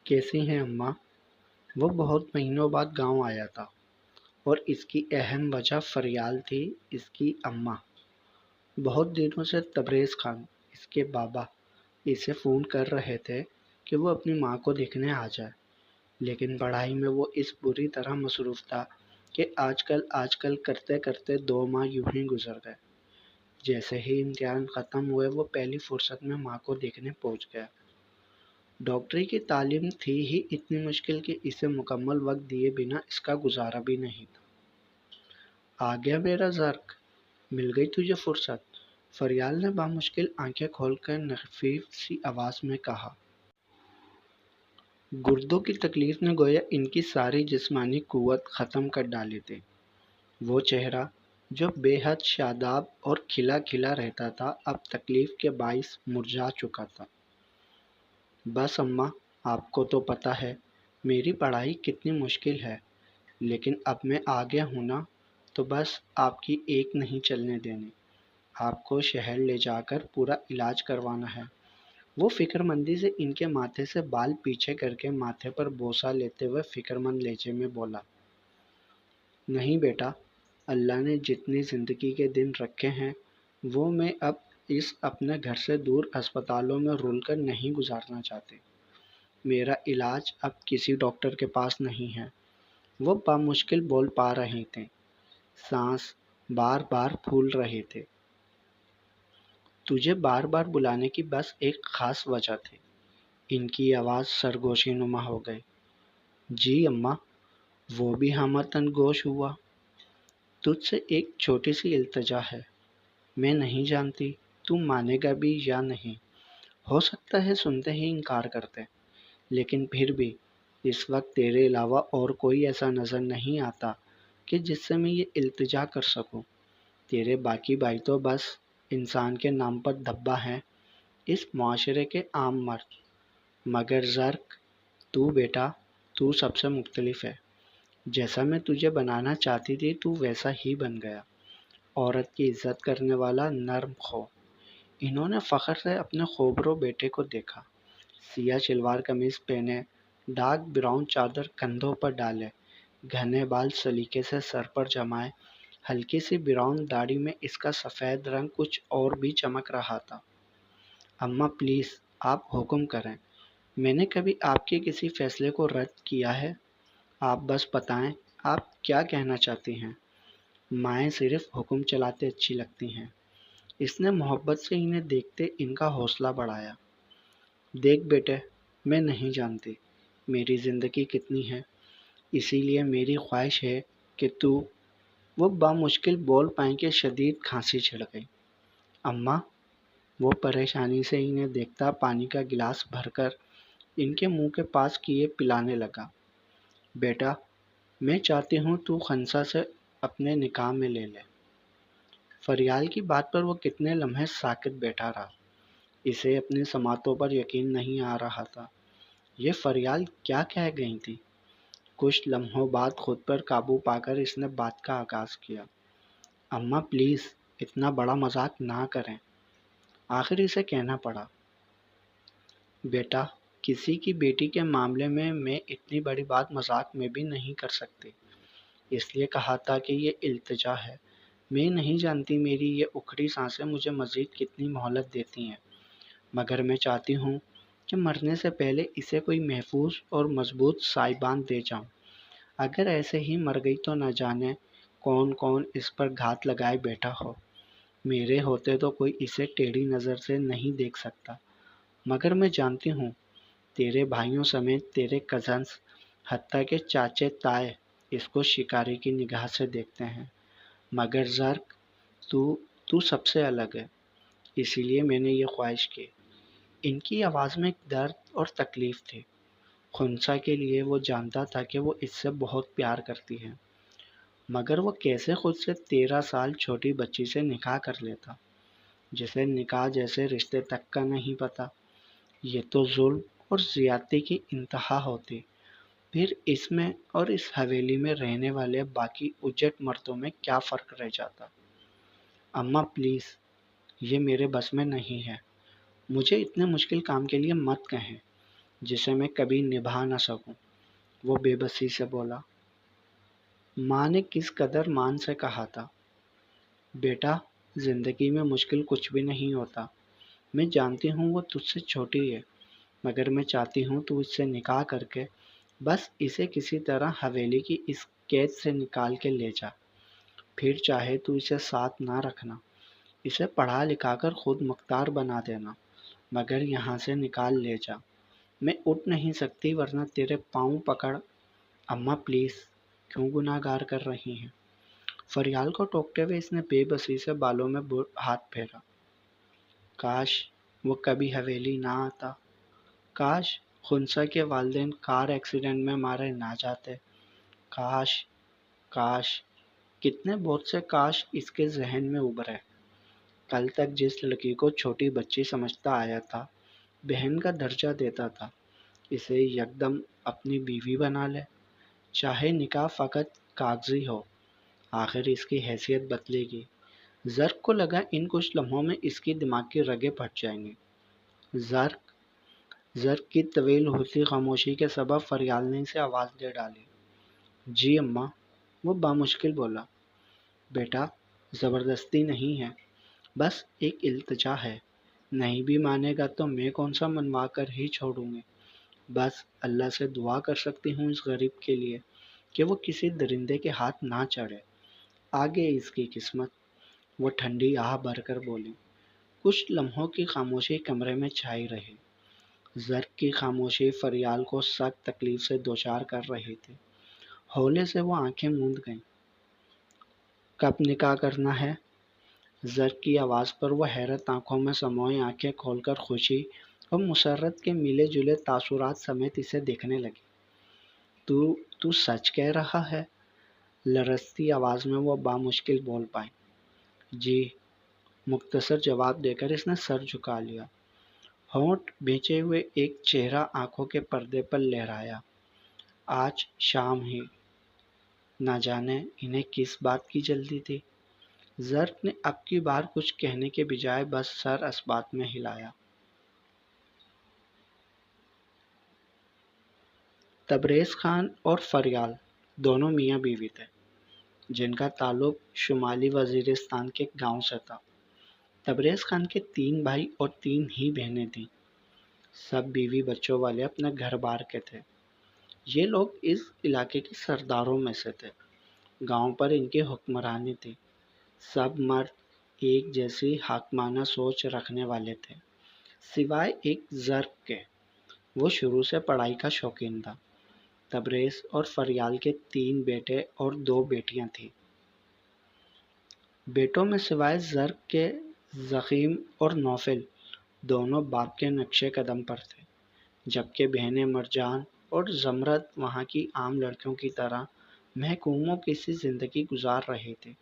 کیسی ہیں اماں؟ وہ بہت مہینوں بعد گاؤں آیا تھا اور اس کی اہم وجہ فریال تھی۔ اس کی اماں بہت دنوں سے تبریز خان، اس کے بابا، اسے فون کر رہے تھے کہ وہ اپنی ماں کو دیکھنے آ جائے، لیکن پڑھائی میں وہ اس بری طرح مصروف تھا کہ آج کل کرتے کرتے 2 ماہ یوں ہی گزر گئے۔ جیسے ہی امتحان ختم ہوئے وہ پہلی فرصت میں ماں کو دیکھنے پہنچ گیا۔ ڈاکٹری کی تعلیم تھی ہی اتنی مشکل کہ اسے مکمل وقت دیے بنا اس کا گزارا بھی نہیں تھا۔ آ گیا میرا زرق، مل گئی تجھے فرصت، فریال نے بامشکل آنکھیں کھول کر خفیف سی آواز میں کہا۔ گردوں کی تکلیف نے گویا ان کی ساری جسمانی قوت ختم کر ڈالی تھی۔ وہ چہرہ جو بے حد شاداب اور کھلا کھلا رہتا تھا اب تکلیف کے باعث مرجھا چکا تھا۔ بس اماں، آپ کو تو پتہ ہے میری پڑھائی کتنی مشکل ہے، لیکن اب میں آ گیا ہوں نا، تو بس آپ کی ایک نہیں چلنے دینی۔ آپ کو شہر لے جا کر پورا علاج کروانا ہے۔ وہ فکر مندی سے ان کے ماتھے سے بال پیچھے کر کے ماتھے پر بوسہ لیتے ہوئے فکر مند لہجے میں بولا۔ نہیں بیٹا، اللہ نے جتنی زندگی کے دن رکھے ہیں وہ میں اب اس اپنے گھر سے دور ہسپتالوں میں رول کر نہیں گزارنا چاہتی۔ میرا علاج اب کسی ڈاکٹر کے پاس نہیں ہے۔ وہ بامشکل بول پا رہے تھے، سانس بار بار پھول رہے تھے۔ تجھے بار بار بلانے کی بس ایک خاص وجہ تھی۔ ان کی آواز سرگوشی نما ہو گئی۔ جی اماں، وہ بھی ہمتن گوش ہوا۔ تجھ سے ایک چھوٹی سی التجا ہے۔ میں نہیں جانتی تو مانے گا بھی یا نہیں، ہو سکتا ہے سنتے ہی انکار کرتے، لیکن پھر بھی اس وقت تیرے علاوہ اور کوئی ایسا نظر نہیں آتا کہ جس سے میں یہ التجا کر سکوں۔ تیرے باقی بھائی تو بس انسان کے نام پر دھبا ہیں، اس معاشرے کے عام مرد، مگر زرق تو بیٹا، تو سب سے مختلف ہے۔ جیسا میں تجھے بنانا چاہتی تھی تو ویسا ہی بن گیا، عورت کی عزت کرنے والا نرم خو۔ انہوں نے فخر سے اپنے خوبرو بیٹے کو دیکھا، سیاہ شلوار قمیض پہنے، ڈارک براؤن چادر کندھوں پر ڈالے، گھنے بال سلیقے سے سر پر جمائے، ہلکی سی براؤن داڑھی میں اس کا سفید رنگ کچھ اور بھی چمک رہا تھا۔ اماں پلیز، آپ حکم کریں، میں نے کبھی آپ کے کسی فیصلے کو رد کیا ہے؟ آپ بس بتائیں آپ کیا کہنا چاہتی ہیں۔ مائیں صرف حکم چلاتے اچھی لگتی ہیں۔ اس نے محبت سے انہیں دیکھتے ان کا حوصلہ بڑھایا۔ دیکھ بیٹے، میں نہیں جانتی میری زندگی کتنی ہے، اسی لیے میری خواہش ہے کہ تو، وہ بامشکل بول پائیں کہ شدید کھانسی چھڑ گئی۔ اماں، وہ پریشانی سے انہیں دیکھتا پانی کا گلاس بھر کر ان کے منہ کے پاس کیے پلانے لگا۔ بیٹا، میں چاہتی ہوں تو خنسا سے اپنے نکاح میں لے لے۔ فریال کی بات پر وہ کتنے لمحے ساکت بیٹھا رہا۔ اسے اپنی سماعتوں پر یقین نہیں آ رہا تھا۔ یہ فریال کیا کہہ گئی تھی؟ کچھ لمحوں بعد خود پر قابو پا کر اس نے بات کا آغاز کیا۔ اماں پلیز، اتنا بڑا مذاق نہ کریں۔ آخر اسے کہنا پڑا۔ بیٹا، کسی کی بیٹی کے معاملے میں اتنی بڑی بات مذاق میں بھی نہیں کر سکتی، اس لیے کہا تھا کہ یہ التجا ہے۔ میں نہیں جانتی میری یہ اکھڑی سانسیں مجھے مزید کتنی مہلت دیتی ہیں، مگر میں چاہتی ہوں کہ مرنے سے پہلے اسے کوئی محفوظ اور مضبوط سائبان دے جاؤں۔ اگر ایسے ہی مر گئی تو نہ جانے کون کون اس پر گھات لگائے بیٹھا ہو۔ میرے ہوتے تو کوئی اسے ٹیڑھی نظر سے نہیں دیکھ سکتا، مگر میں جانتی ہوں تیرے بھائیوں سمیت تیرے کزنز، حتیٰ کہ چاچے تائے اس کو شکاری کی نگاہ سے دیکھتے ہیں، مگر زرق تو سب سے الگ ہے، اسی لیے میں نے یہ خواہش کی۔ ان کی آواز میں ایک درد اور تکلیف تھی۔ خنسا کے لیے وہ جانتا تھا کہ وہ اس سے بہت پیار کرتی ہے، مگر وہ کیسے خود سے 13 سال چھوٹی بچی سے نکاح کر لیتا، جسے نکاح جیسے رشتے تک کا نہیں پتا۔ یہ تو ظلم اور زیادتی کی انتہا ہوتی۔ پھر اس میں اور اس حویلی میں رہنے والے باقی اجڑ مردوں میں کیا فرق رہ جاتا؟ اماں پلیز، یہ میرے بس میں نہیں ہے، مجھے اتنے مشکل کام کے لیے مت کہیں۔ جسے میں کبھی نبھا نہ سکوں، وہ بے بسی سے بولا۔ ماں نے کس قدر مان سے کہا تھا، بیٹا زندگی میں مشکل کچھ بھی نہیں ہوتا، میں جانتی ہوں وہ تجھ سے چھوٹی ہے، مگر میں چاہتی ہوں تو اس سے نکاح کر کے بس اسے کسی طرح حویلی کی اس قید سے نکال کے لے جا، پھر چاہے تو اسے ساتھ نہ رکھنا، اسے پڑھا لکھا کر خود مختار بنا دینا، مگر یہاں سے نکال لے جا، میں اٹھ نہیں سکتی ورنہ تیرے پاؤں پکڑ۔ اماں پلیز، کیوں گناہ گار کر رہی ہیں؟ فریال کو ٹوکتے ہوئے اس نے بے بسی سے بالوں میں ہاتھ پھیرا۔ کاش وہ کبھی حویلی نہ آتا، کاش خنسا کے والدین کار ایکسیڈنٹ میں مارے نہ جاتے، کاش کاش کتنے بہت سے کاش اس کے ذہن میں ابھرے۔ کل تک جس لڑکی کو چھوٹی بچی سمجھتا آیا تھا، بہن کا درجہ دیتا تھا، اسے یکدم اپنی بیوی بنا لے، چاہے نکاح فقط کاغذی ہو، آخر اس کی حیثیت بدلے گی۔ زرق کو لگا ان کچھ لمحوں میں اس کی دماغ کی رگیں پھٹ جائیں گی۔ زرق کی طویل ہوتی خاموشی کے سبب فریال نے اسے آواز دے ڈالی۔ جی اماں، وہ بامشکل بولا۔ بیٹا زبردستی نہیں ہے، بس ایک التجا ہے، نہیں بھی مانے گا تو میں کون سا منوا کر ہی چھوڑوں گی، بس اللہ سے دعا کر سکتی ہوں اس غریب کے لیے کہ وہ کسی درندے کے ہاتھ نہ چڑھے، آگے اس کی قسمت۔ وہ ٹھنڈی آہ بھر کر بولی۔ کچھ لمحوں کی خاموشی کمرے میں چھائی رہی۔ زرق کی خاموشی فریال کو سخت تکلیف سے دوچار کر رہی تھی۔ ہولے سے وہ آنکھیں موند گئیں۔ کب نکاح کرنا ہے؟ زرق کی آواز پر وہ حیرت آنکھوں میں سموئے آنکھیں کھول کر خوشی اور مسرت کے ملے جلے تاثرات سمیت اسے دیکھنے لگی۔ تو سچ کہہ رہا ہے؟ لرزتی آواز میں وہ بامشکل بول پائی۔ جی، مختصر جواب دے کر اس نے سر جھکا لیا۔ ہونٹ بھینچے ہوئے ایک چہرہ آنکھوں کے پردے پر لہرایا۔ آج شام ہی، نہ جانے انہیں کس بات کی جلدی تھی۔ زرق نے اب کی بار کچھ کہنے کے بجائے بس سر اس بات میں ہلایا۔ تبریز خان اور فریال دونوں میاں بیوی تھے، جن کا تعلق شمالی وزیرستان کے گاؤں سے تھا۔ تبریز خان کے 3 بھائی اور 3 ہی بہنیں تھیں، سب بیوی بچوں والے اپنے گھر بار کے تھے۔ یہ لوگ اس علاقے کے سرداروں میں سے تھے، گاؤں پر ان کی حکمرانی تھی، سب مرد ایک جیسی حاکمانہ سوچ رکھنے والے تھے، سوائے ایک زرق کے، وہ شروع سے پڑھائی کا شوقین تھا۔ تبریز اور فریال کے 3 بیٹے اور 2 بیٹیاں تھیں۔ بیٹوں میں سوائے زرق کے ضخیم اور نوفل دونوں باپ کے نقش قدم پر تھے، جبکہ بہنیں مرجان اور زمرد وہاں کی عام لڑکیوں کی طرح محکوم کسی زندگی گزار رہی تھی۔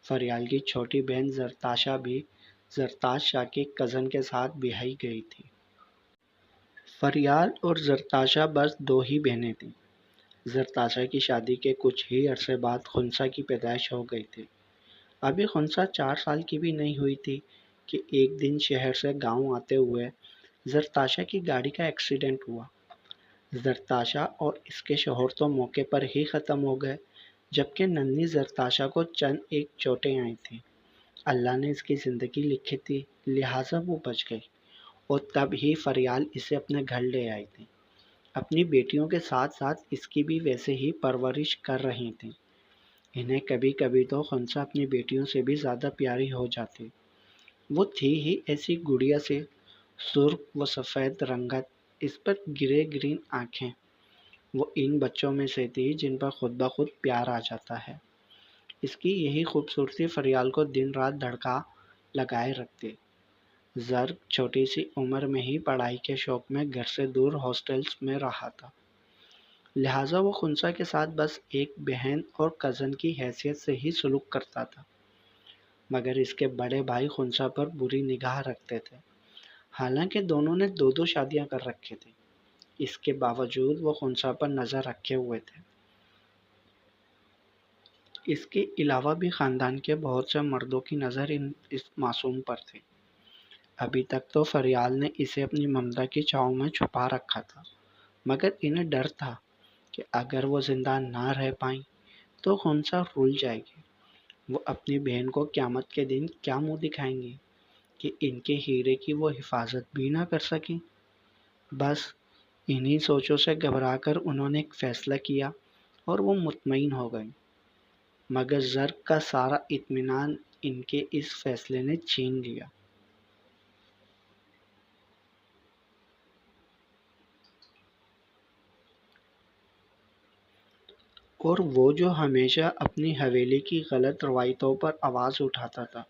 فریال کی چھوٹی بہن زرتاشا بھی زرتاش شاہ کے کزن کے ساتھ بیاہی گئی تھی۔ فریال اور زرتاشا بس 2 ہی بہنیں تھیں۔ زرتاشا کی شادی کے کچھ ہی عرصے بعد خنسا کی پیدائش ہو گئی تھی۔ ابھی خنسا 4 سال کی بھی نہیں ہوئی تھی کہ ایک دن شہر سے گاؤں آتے ہوئے زرتاشا کی گاڑی کا ایکسیڈنٹ ہوا۔ زرتاشا اور اس کے شوہر تو موقع پر ہی ختم ہو گئے، جبکہ ننھی زرتاشا کو چند ایک چوٹیں آئی تھیں۔ اللہ نے اس کی زندگی لکھی تھی، لہٰذا وہ بچ گئی، اور تب ہی فریال اسے اپنے گھر لے آئی تھی۔ اپنی بیٹیوں کے ساتھ ساتھ اس کی بھی ویسے ہی پرورش کر رہی تھیں۔ انہیں کبھی کبھی تو خنسا اپنی بیٹیوں سے بھی زیادہ پیاری ہو جاتی۔ وہ تھی ہی ایسی گڑیا سی، سرخ و سفید رنگت، اس پر گرے گرین آنکھیں۔ وہ ان بچوں میں سے تھی جن پر خود بخود پیار آ جاتا ہے۔ اس کی یہی خوبصورتی فریال کو دن رات دھڑکا لگائے رکھتی۔ زرق چھوٹی سی عمر میں ہی پڑھائی کے شوق میں گھر سے دور ہاسٹلز میں رہا تھا، لہٰذا وہ خنسا کے ساتھ بس ایک بہن اور کزن کی حیثیت سے ہی سلوک کرتا تھا، مگر اس کے بڑے بھائی خنسا پر بری نگاہ رکھتے تھے۔ حالانکہ دونوں نے 2 شادیاں کر رکھی تھیں، اس کے باوجود وہ خنسا پر نظر رکھے ہوئے تھے۔ اس کے علاوہ بھی خاندان کے بہت سے مردوں کی نظر اس معصوم پر تھی۔ ابھی تک تو فریال نے اسے اپنی ممتا کی چھاؤں میں چھپا رکھا تھا، مگر انہیں ڈر تھا کہ اگر وہ زندہ نہ رہ پائیں تو خنسا رول جائے گی۔ وہ اپنی بہن کو قیامت کے دن کیا منہ دکھائیں گی کہ ان کے ہیرے کی وہ حفاظت بھی نہ کر سکیں؟ بس انہی سوچوں سے گھبرا کر انہوں نے ایک فیصلہ کیا اور وہ مطمئن ہو گئیں، مگر زرق کا سارا اطمینان ان کے اس فیصلے نے چھین لیا۔ اور وہ جو ہمیشہ اپنی حویلی کی غلط روایتوں پر آواز اٹھاتا تھا،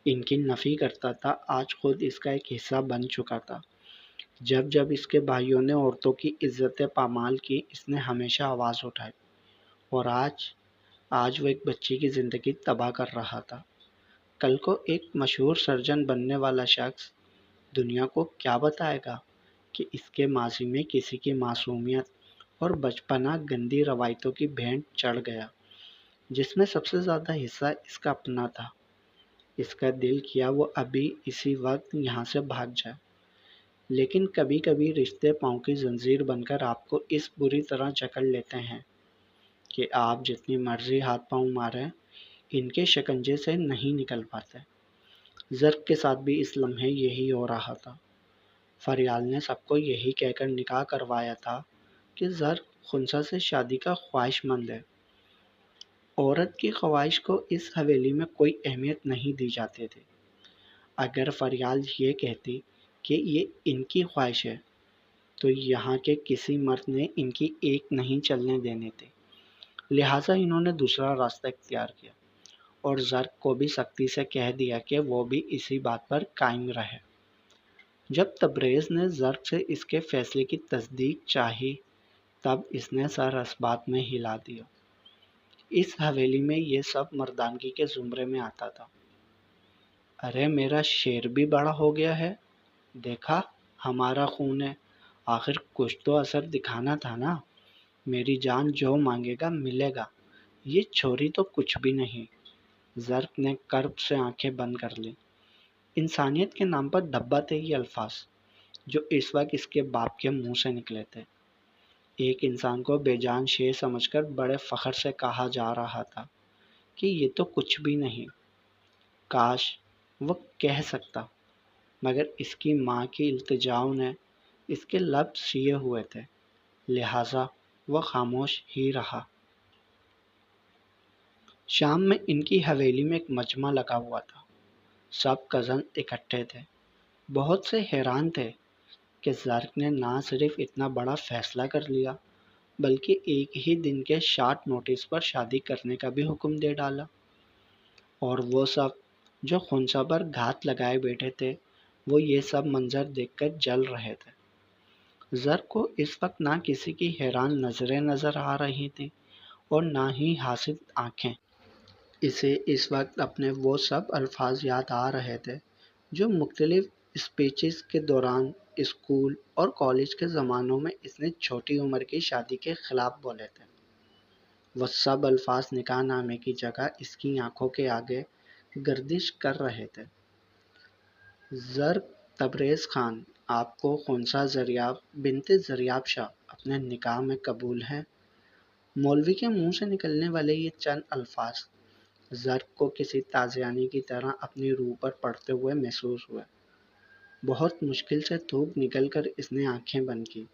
ان کی نفی کرتا تھا، آج خود اس کا ایک حصہ بن چکا تھا۔ جب جب اس کے بھائیوں نے عورتوں کی عزت پامال کی، اس نے ہمیشہ آواز اٹھائی، اور آج وہ ایک بچی کی زندگی تباہ کر رہا تھا۔ کل کو ایک مشہور سرجن بننے والا شخص دنیا کو کیا بتائے گا کہ اس کے ماضی میں کسی کی معصومیت اور بچپنا گندی روایتوں کی بھینٹ چڑھ گیا، جس میں سب سے زیادہ حصہ اس کا اپنا تھا۔ اس کا دل کیا وہ ابھی اسی وقت یہاں سے بھاگ جائے، لیکن کبھی کبھی رشتے پاؤں کی زنجیر بن کر آپ کو اس بری طرح جکڑ لیتے ہیں کہ آپ جتنی مرضی ہاتھ پاؤں ماریں، ان کے شکنجے سے نہیں نکل پاتے۔ زرق کے ساتھ بھی اس لمحے یہی ہو رہا تھا۔ فریال نے سب کو یہی کہہ کر نکاح کروایا تھا کہ زرق خنسا سے شادی کا خواہش مند ہے۔ عورت کی خواہش کو اس حویلی میں کوئی اہمیت نہیں دی جاتی تھی۔ اگر فریال یہ کہتی کہ یہ ان کی خواہش ہے تو یہاں کے کسی مرد نے ان کی ایک نہیں چلنے دینی تھی، لہٰذا انہوں نے دوسرا راستہ اختیار کیا اور زرق کو بھی سختی سے کہہ دیا کہ وہ بھی اسی بات پر قائم رہے۔ جب تبریز نے زرق سے اس کے فیصلے کی تصدیق چاہی، تب اس نے سر اس بات میں ہلا دیا۔ اس حویلی میں یہ سب مردانگی کے زمرے میں آتا تھا۔ ارے میرا شیر بھی بڑا ہو گیا ہے، دیکھا ہمارا خون ہے، آخر کچھ تو اثر دکھانا تھا نا، میری جان جو مانگے گا ملے گا، یہ چھوری تو کچھ بھی نہیں۔ زرق نے کرب سے آنکھیں بند کر لی۔ انسانیت کے نام پر دبا تھے یہ الفاظ جو اس وقت اس کے باپ کے منہ سے نکلے تھے۔ ایک انسان کو بے جان شے سمجھ کر بڑے فخر سے کہا جا رہا تھا کہ یہ تو کچھ بھی نہیں۔ کاش وہ کہہ سکتا، مگر اس کی ماں کی التجاؤں نے اس کے لب سیے ہوئے تھے، لہٰذا وہ خاموش ہی رہا۔ شام میں ان کی حویلی میں ایک مجمع لگا ہوا تھا۔ سب کزن اکٹھے تھے، بہت سے حیران تھے کہ زرق نے نہ صرف اتنا بڑا فیصلہ کر لیا بلکہ ایک ہی دن کے شارٹ نوٹس پر شادی کرنے کا بھی حکم دے ڈالا۔ اور وہ سب جو خنسا پر گھات لگائے بیٹھے تھے، وہ یہ سب منظر دیکھ کر جل رہے تھے۔ زرق کو اس وقت نہ کسی کی حیران نظریں نظر آ رہی تھیں اور نہ ہی حاسد آنکھیں۔ اسے اس وقت اپنے وہ سب الفاظ یاد آ رہے تھے جو مختلف اسپیچز کے دوران اسکول اور کالج کے زمانوں میں اس نے چھوٹی عمر کی شادی کے خلاف بولے تھے۔ وہ سب الفاظ نکاح نامے کی جگہ اس کی آنکھوں کے آگے گردش کر رہے تھے۔ زرق تبریز خان، آپ کو خنسا زریاب بنت زریاب شاہ اپنے نکاح میں قبول ہیں؟ مولوی کے منہ سے نکلنے والے یہ چند الفاظ زرق کو کسی تازیانے کی طرح اپنی روح پر پڑتے ہوئے محسوس ہوئے۔ بہت مشکل سے تھوک نکل کر اس نے آنکھیں بند کی،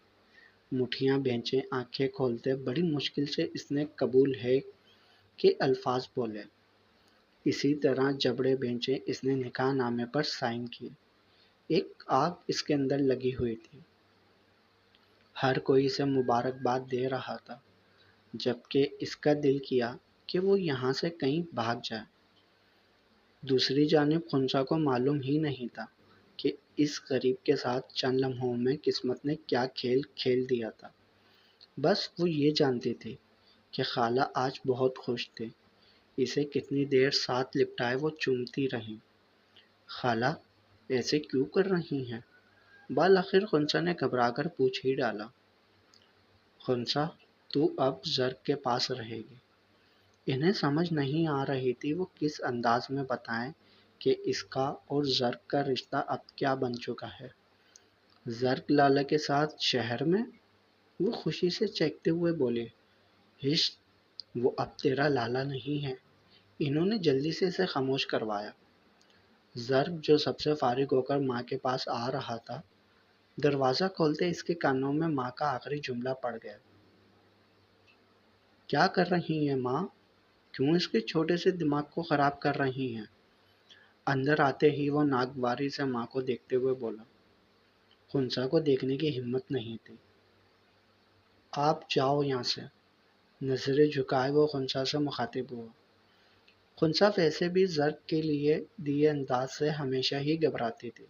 مٹھیاں بھینچے آنکھیں کھولتے بڑی مشکل سے اس نے قبول ہے کہ الفاظ بولے۔ اسی طرح جبڑے بھینچے اس نے نکاح نامے پر سائن کیے۔ ایک آگ اس کے اندر لگی ہوئی تھی، ہر کوئی اسے مبارکباد دے رہا تھا، جبکہ اس کا دل کیا کہ وہ یہاں سے کہیں بھاگ جائے۔ دوسری جانب خنسا کو معلوم ہی نہیں تھا کہ اس غریب کے ساتھ چند لمحوں میں قسمت نے کیا کھیل کھیل دیا تھا۔ بس وہ یہ جانتی تھی کہ خالہ آج بہت خوش تھی، اسے کتنی دیر ساتھ لپٹائے وہ چومتی رہیں۔ خالہ ایسے کیوں کر رہی ہیں؟ بالآخر خنسا نے گھبرا کر پوچھ ہی ڈالا۔ خنسا تو اب زرق کے پاس رہے گی۔ انہیں سمجھ نہیں آ رہی تھی وہ کس انداز میں بتائیں کہ اس کا اور زرق کا رشتہ اب کیا بن چکا ہے۔ زرق لالا کے ساتھ شہر میں؟ وہ خوشی سے چہکتے ہوئے بولے، ہش، وہ اب تیرا لالا نہیں ہے۔ انہوں نے جلدی سے اسے خاموش کروایا۔ زرق جو سب سے فارغ ہو کر ماں کے پاس آ رہا تھا، دروازہ کھولتے اس کے کانوں میں ماں کا آخری جملہ پڑ گیا۔ کیا کر رہی ہیں ماں؟ کیوں اس کے چھوٹے سے دماغ کو خراب کر رہی ہیں؟ اندر آتے ہی وہ ناگواری سے ماں کو دیکھتے ہوئے بولا۔ خنسا کو دیکھنے کی ہمت نہیں تھی۔ آپ جاؤ یہاں سے۔ نظریں جھکائے وہ خنسا سے مخاطب ہوا۔ خنسا ویسے بھی زرق کے لیے دیے انداز سے ہمیشہ ہی گھبراتی تھی۔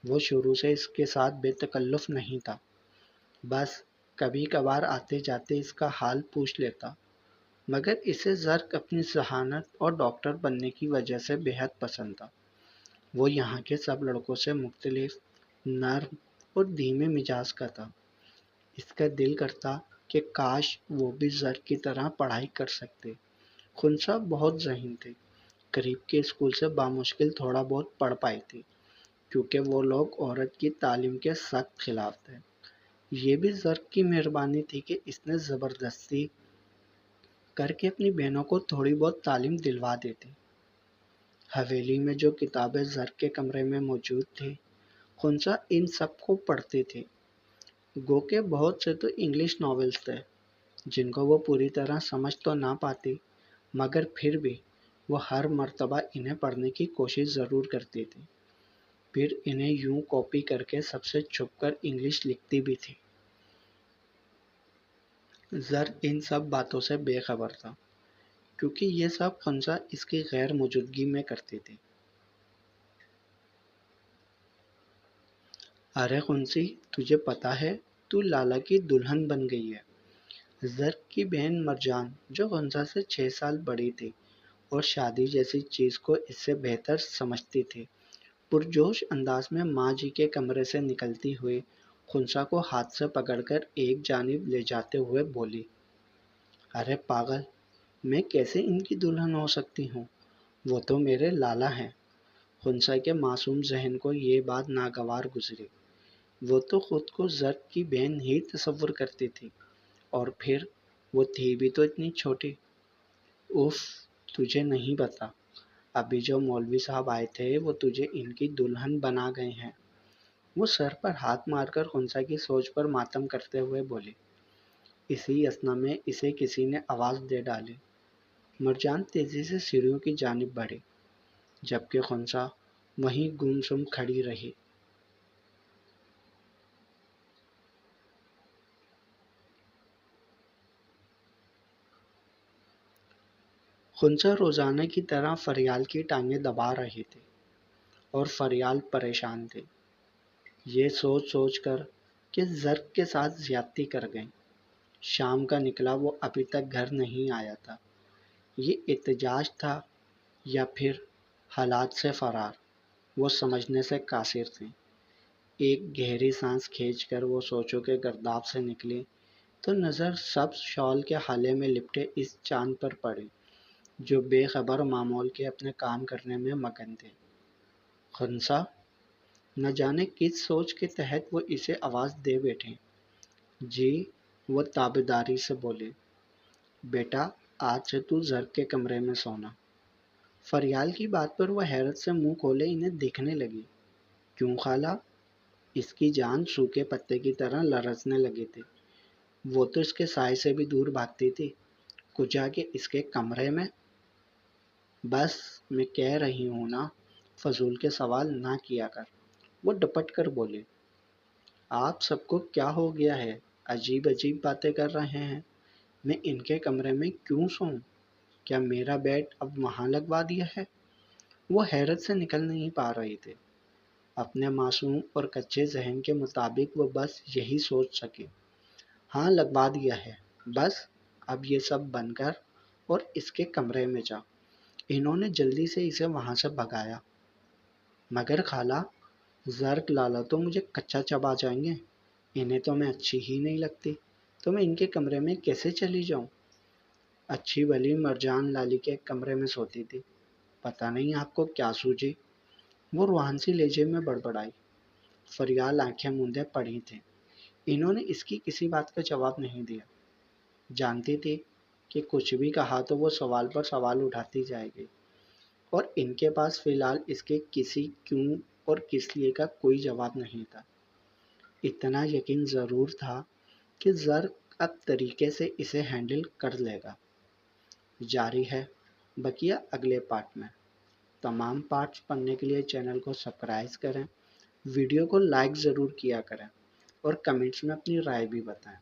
وہ شروع سے اس کے ساتھ بے تکلف نہیں تھا، بس کبھی کبھار آتے جاتے اس کا حال پوچھ لیتا، مگر اسے زرق اپنی ذہانت اور ڈاکٹر بننے کی وجہ سے بے حد پسند تھا۔ وہ یہاں کے سب لڑکوں سے مختلف، نرم اور دھیمے مزاج کا تھا۔ اس کا دل کرتا کہ کاش وہ بھی زرق کی طرح پڑھائی کر سکتے۔ خنسا بہت ذہین تھی، قریب کے اسکول سے بامشکل تھوڑا بہت پڑھ پائی تھی، کیونکہ وہ لوگ عورت کی تعلیم کے سخت خلاف تھے۔ یہ بھی زرق کی مہربانی تھی کہ اس نے زبردستی کر کے اپنی بہنوں کو تھوڑی بہت تعلیم دلوا دی تھی۔ حویلی میں جو کتابیں زرق کے کمرے میں موجود تھیں، خنسا ان سب کو پڑھتی تھی۔ گو کہ بہت سے تو انگلش ناولز تھے جن کو وہ پوری طرح سمجھ تو نہ پاتی، مگر پھر بھی وہ ہر مرتبہ انہیں پڑھنے کی کوشش ضرور کرتی تھی۔ پھر انہیں یوں کاپی کر کے سب سے چھپ کر انگلش لکھتی بھی تھی۔ زرق ان سب باتوں سے بے خبر تھا، کیونکہ یہ سب خنسا اس کی غیر موجودگی میں کرتی تھی۔ ارے خنسی، تجھے پتا ہے تو لالا کی دلہن بن گئی ہے۔ زرق کی بہن مرجان، جو خنسا سے 6 سال بڑی تھی اور شادی جیسی چیز کو اس سے بہتر سمجھتی تھی، پرجوش انداز میں ماں جی کے کمرے سے نکلتی ہوئی خنسا کو ہاتھ سے پکڑ کر ایک جانب لے جاتے ہوئے بولی، ارے پاگل، میں کیسے ان کی دلہن ہو سکتی ہوں؟ وہ تو میرے لالا ہیں۔ خنسا کے معصوم ذہن کو یہ بات ناگوار گزری۔ وہ تو خود کو زرق کی بہن ہی تصور کرتی تھی، اور پھر وہ تھی بھی تو اتنی چھوٹی۔ اف، تجھے نہیں پتا، ابھی جو مولوی صاحب آئے تھے وہ تجھے ان کی دلہن بنا گئے ہیں۔ وہ سر پر ہاتھ مار کر خنسا کی سوچ پر ماتم کرتے ہوئے بولی۔ اسی اثنا میں اسے کسی نے آواز دے ڈالی۔ مرجان تیزی سے سیڑھیوں کی جانب بڑھی، جبکہ خنسا وہیں گم سم کھڑی رہی۔ خنسا روزانہ کی طرح فریال کی ٹانگیں دبا رہی تھی، اور فریال پریشان تھی، یہ سوچ سوچ کر کہ زرق کے ساتھ زیادتی کر گئی۔ شام کا نکلا وہ ابھی تک گھر نہیں آیا تھا۔ یہ احتجاج تھا یا پھر حالات سے فرار، وہ سمجھنے سے قاصر تھی۔ ایک گہری سانس کھینچ کر وہ سوچوں کے گرداب سے نکلی تو نظر سبز شال کے حالے میں لپٹے اس چاند پر پڑی جو بے خبر معمول کے اپنے کام کرنے میں مگن تھے۔ خنسا، نہ جانے کس سوچ کے تحت وہ اسے آواز دے بیٹھی۔ جی، وہ تابعداری سے بولی۔ بیٹا، آج سے تو زرق کے کمرے میں سونا۔ فریال کی بات پر وہ حیرت سے منہ کھولے انہیں دیکھنے لگی۔ کیوں خالہ؟ اس کی جان سوکھے پتے کی طرح لرزنے لگی تھی۔ وہ تو اس کے سائے سے بھی دور بھاگتی تھی، کجا کہ اس کے کمرے میں۔ بس میں کہہ رہی ہوں نا، فضول کے سوال نہ کیا کر، وہ ڈپٹ کر بولی۔ آپ سب کو کیا ہو گیا ہے؟ عجیب عجیب باتیں کر رہے ہیں۔ میں ان کے کمرے میں کیوں سوؤں؟ کیا میرا بیڈ اب وہاں لگوا دیا ہے؟ وہ حیرت سے نکل نہیں پا رہی تھی۔ اپنے معصوم اور کچے ذہن کے مطابق وہ بس یہی سوچ سکی۔ ہاں، لگوا دیا ہے، بس اب یہ سب بن کر اور اس کے کمرے میں جا۔ انہوں نے جلدی سے اسے وہاں سے بھگایا۔ مگر خالہ، زرق لالا تو مجھے کچا چبا جائیں گے، انہیں تو میں اچھی ہی نہیں لگتی، تو میں ان کے کمرے میں کیسے چلی جاؤں؟ اچھی بھلی مرجان لالی کے کمرے میں سوتی تھی، پتہ نہیں آپ کو کیا سوجی، وہ روحانسی لہجے میں بڑبڑائی۔ فریال آنکھیں موندے پڑی تھیں۔ انہوں نے اس کی کسی بات کا جواب نہیں دیا۔ جانتی تھی کہ کچھ بھی کہا تو وہ سوال پر سوال اٹھاتی جائے گی، اور ان کے پاس فی الحال اس کے کسی کیوں اور کس لیے کا کوئی جواب نہیں تھا۔ اتنا یقین ضرور تھا کہ زر اب طریقے سے اسے ہینڈل کر لے گا۔ جاری ہے بقیہ اگلے پارٹ میں۔ تمام پارٹس پڑھنے کے لیے چینل کو سبسکرائب کریں، ویڈیو کو لائک ضرور کیا کریں، اور کمنٹس میں اپنی رائے بھی بتائیں۔